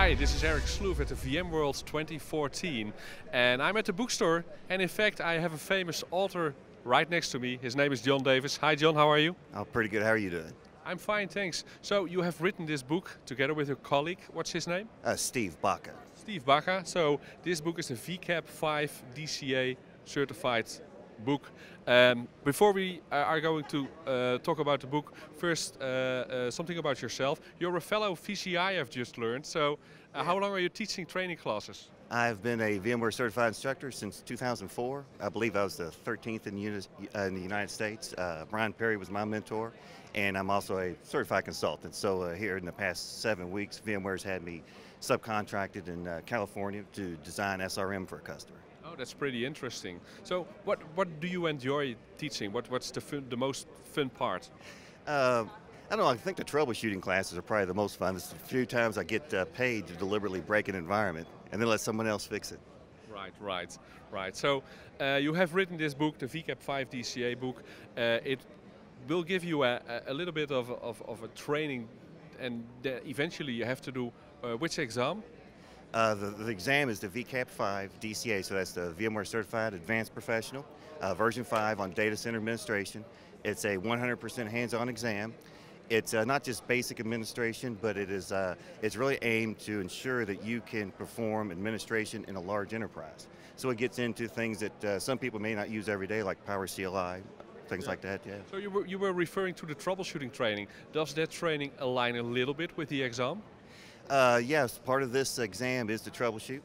Hi, this is Eric Sloof at the VMworld 2014, and I'm at the bookstore, and in fact I have a famous author right next to me. His name is John Davis. Hi John, how are you? Oh, pretty good. How are you doing? I'm fine, thanks. So you have written this book together with your colleague. What's his name? Steve Baca. Steve Baca. So this book is a VCAP 5 DCA certified book. Before we are going to talk about the book, first something about yourself. You're a fellow VCI, I've just learned. So how long are you teaching training classes? I've been a VMware certified instructor since 2004. I believe I was the 13th in the United States. Brian Perry was my mentor, and I'm also a certified consultant. So here in the past 7 weeks, VMware's had me subcontracted in California to design SRM for a customer. Oh, that's pretty interesting. So what do you enjoy teaching? What's the most fun part? I don't know, I think the troubleshooting classes are probably the most fun. There's a few times I get paid to deliberately break an environment and then let someone else fix it. Right. So you have written this book, the VCAP 5 DCA book. It will give you a little bit of a training, and eventually you have to do which exam? The exam is the VCAP 5 DCA, so that's the VMware Certified Advanced Professional, version 5 on data center administration. It's a 100% hands-on exam. It's not just basic administration, but it's really aimed to ensure that you can perform administration in a large enterprise. So it gets into things that some people may not use every day, like Power CLI, things like that. Yeah. So you were referring to the troubleshooting training. Does that training align a little bit with the exam? Yes, part of this exam is to troubleshoot.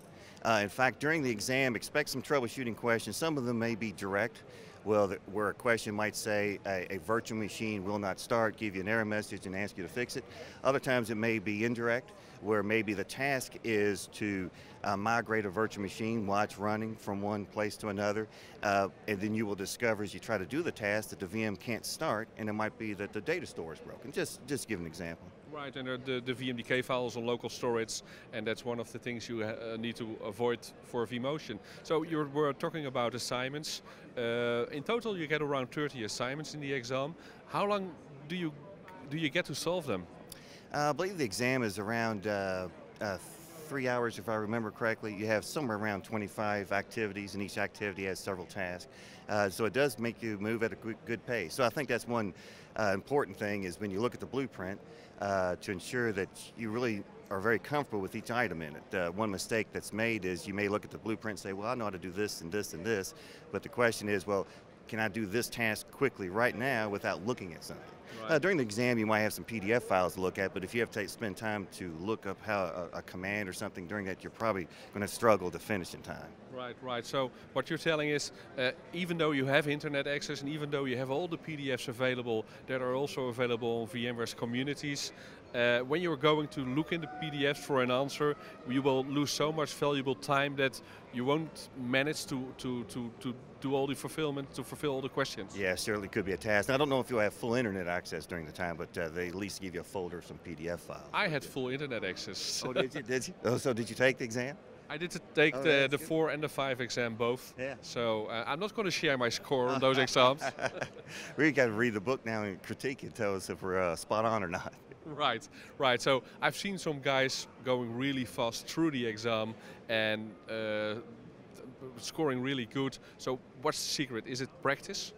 In fact, during the exam, expect some troubleshooting questions. Some of them may be direct, where a question might say a virtual machine will not start, give you an error message and ask you to fix it. Other times it may be indirect, where maybe the task is to migrate a virtual machine while it's running from one place to another, and then you will discover as you try to do the task that the VM can't start, and it might be that the data store is broken. Just give an example. Right, and the VMDK files on local storage, and that's one of the things you need to avoid for vMotion. So you were talking about assignments. In total, you get around 30 assignments in the exam. How long do you get to solve them? I believe the exam is around 3 hours, if I remember correctly. You have somewhere around 25 activities, and each activity has several tasks. So it does make you move at a good pace. So I think that's one important thing is when you look at the blueprint, to ensure that you really are very comfortable with each item in it. One mistake that's made is you may look at the blueprint and say, well, I know how to do this and this and this, but the question is, well, can I do this task quickly right now without looking at something? Right. During the exam, you might have some PDF files to look at, but if you have to spend time to look up how a command or something during that, you're probably going to struggle to finish in time. Right. So what you're telling is, even though you have internet access and even though you have all the PDFs available that are also available on VMware's communities, when you're going to look in the PDFs for an answer, you will lose so much valuable time that you won't manage to do all the fulfillment, to fulfill all the questions. Yeah, certainly could be a task. Now, I don't know if you'll have full internet access during the time, but they at least give you a folder of some PDF files. I had full internet access. Oh, did you? Did you? Oh, so did you take the exam? I did take the 4 and the 5 exam both. Yeah. So I'm not going to share my score on those exams. We got to read the book now and critique it, tell us if we're spot on or not. Right. So I've seen some guys going really fast through the exam and scoring really good. So what's the secret? Is it practice?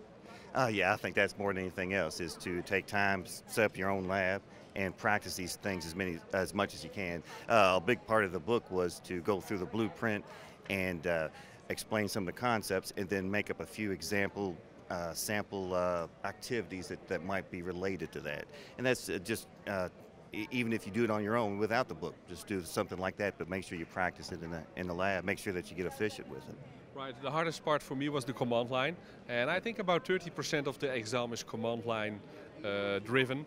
Yeah, I think that's more than anything else, is to take time, set up your own lab, and practice these things as much as you can. A big part of the book was to go through the blueprint and explain some of the concepts, and then make up a few example sample activities that might be related to that. And that's just even if you do it on your own without the book, just do something like that, but make sure you practice it in the lab. Make sure that you get efficient with it. Right, the hardest part for me was the command line, and I think about 30% of the exam is command line driven.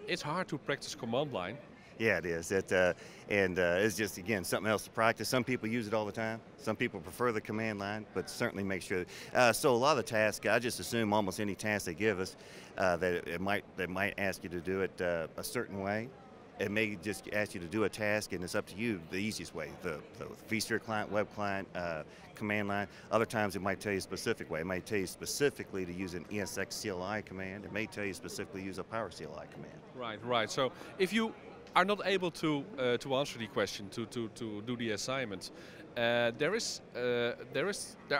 It's hard to practice command line. Yeah, it is. It's just, again, something else to practice. Some people use it all the time. Some people prefer the command line, but certainly make sure. So a lot of the tasks, I just assume almost any task they give us, they might ask you to do it a certain way. It may just ask you to do a task, and it's up to you the easiest way. The vSphere client, web client, command line. Other times it might tell you a specific way. It might tell you specifically to use an ESX CLI command. It may tell you specifically to use a Power CLI command. Right. So if you are not able to answer the question, to do the assignment, there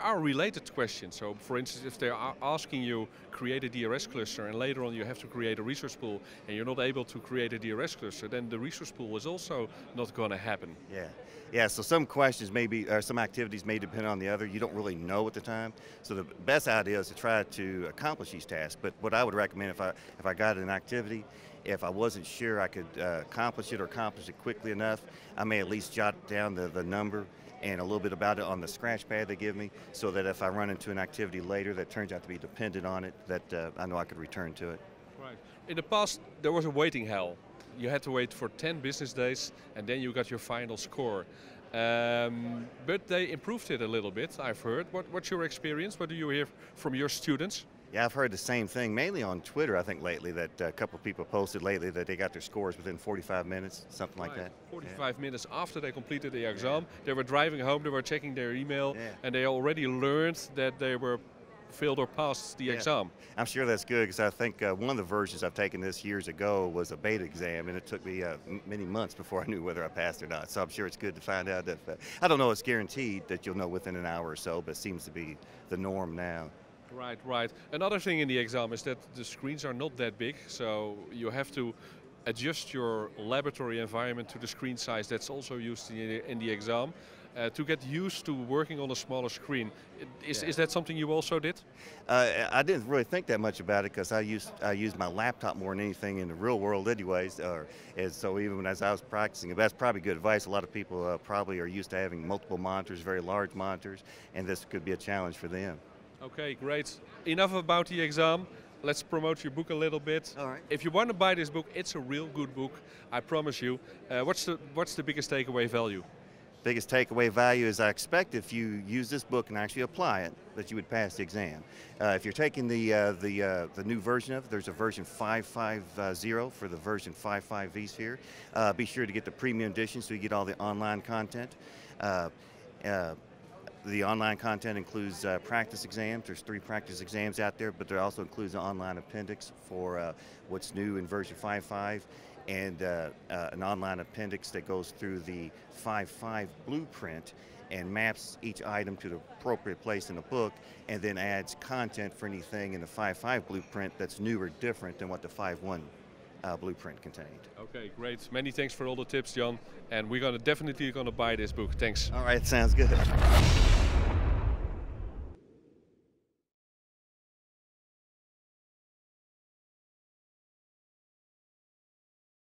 are related questions. So, for instance, if they are asking you create a DRS cluster, and later on you have to create a resource pool, and you're not able to create a DRS cluster, then the resource pool is also not going to happen. Yeah. Yeah, so some questions maybe, or some activities may depend on the other. You don't really know at the time. So the best idea is to try to accomplish these tasks. But what I would recommend if I got an activity, if I wasn't sure I could accomplish it or accomplish it quickly enough, I may at least jot down the number and a little bit about it on the scratch pad they give me, so that if I run into an activity later that turns out to be dependent on it, that I know I could return to it. Right. In the past, there was a waiting hell. You had to wait for 10 business days, and then you got your final score. But they improved it a little bit, I've heard. What's your experience? What do you hear from your students? Yeah, I've heard the same thing, mainly on Twitter, I think, lately, that a couple of people posted lately that they got their scores within 45 minutes, something like that. 45 minutes after they completed the exam, they were driving home, they were checking their email, and they already learned that they were failed or passed the exam. I'm sure that's good, because I think one of the versions I've taken this years ago was a beta exam, and it took me many months before I knew whether I passed or not. So I'm sure it's good to find out that, I don't know it's guaranteed that you'll know within an hour or so, but it seems to be the norm now. Right, right. Another thing in the exam is that the screens are not that big, so you have to adjust your laboratory environment to the screen size that's also used in the exam. To get used to working on a smaller screen. Is that something you also did? I didn't really think that much about it, because I use my laptop more than anything in the real world anyways. And so even as I was practicing, that's probably good advice. A lot of people probably are used to having multiple monitors, very large monitors, and this could be a challenge for them. Okay, great. Enough about the exam. Let's promote your book a little bit. All right. If you want to buy this book, it's a real good book, I promise you. What's the biggest takeaway value? Biggest takeaway value is I expect if you use this book and actually apply it, that you would pass the exam. If you're taking the new version of it, there's a version 5.5.0 for the version 5.5 vSphere. Be sure to get the premium edition so you get all the online content. The online content includes practice exams. There's 3 practice exams out there, but there also includes an online appendix for what's new in version 5.5. and an online appendix that goes through the 5.5 blueprint and maps each item to the appropriate place in the book, and then adds content for anything in the 5.5 blueprint that's new or different than what the 5.1 blueprint contained. Okay, great. Many thanks for all the tips, John. And we're definitely gonna buy this book. Thanks. All right, sounds good.